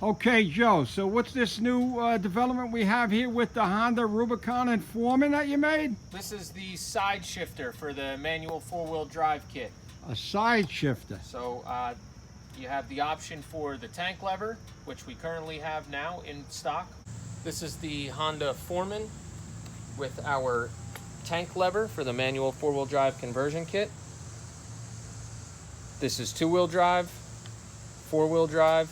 Okay, Joe, so what's this new development we have here with the Honda Rubicon and Foreman that you made? This is the side shifter for the manual four-wheel drive kit. A side shifter. So you have the option for the tank lever, which we currently have now in stock. This is the Honda Foreman with our tank lever for the manual four-wheel drive conversion kit. This is two-wheel drive, four-wheel drive,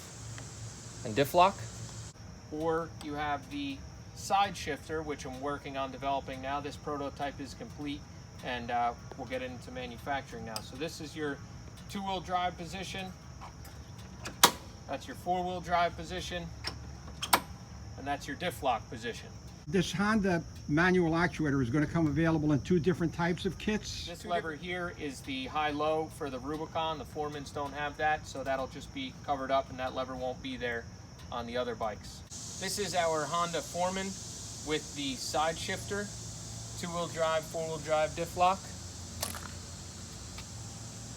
and Diff Lock. Or you have the side shifter, which I'm working on developing now. This prototype is complete, and we'll get into manufacturing now. So this is your two-wheel drive position. That's your four-wheel drive position, and that's your Diff Lock position. This Honda manual actuator is going to come available in two different types of kits. This lever here is the high-low for the Rubicon. The Foremans don't have that, so that'll just be covered up, and that lever won't be there on the other bikes. This is our Honda Foreman with the side shifter, two-wheel drive, four-wheel drive Diff Lock.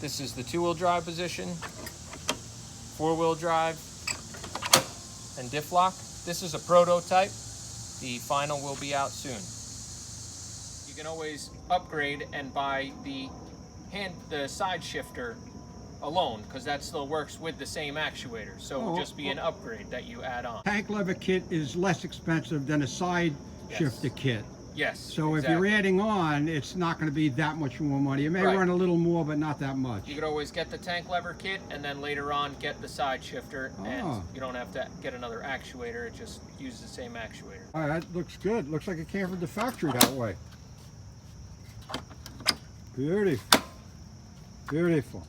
This is the two-wheel drive position, four-wheel drive, and Diff Lock. This is a prototype. The final will be out soon. You can always upgrade and buy the side shifter alone, because that still works with the same actuator. So it will just be an upgrade that you add on. Tank lever kit is less expensive than a side shifter kit. Yes. So if you're adding on, it's not going to be that much more money. It may run a little more, but not that much. You could always get the tank lever kit and then later on get the side shifter, and you don't have to get another actuator. It just uses the same actuator. All right, that looks good. Looks like it came from the factory that way. Beautiful. Beautiful.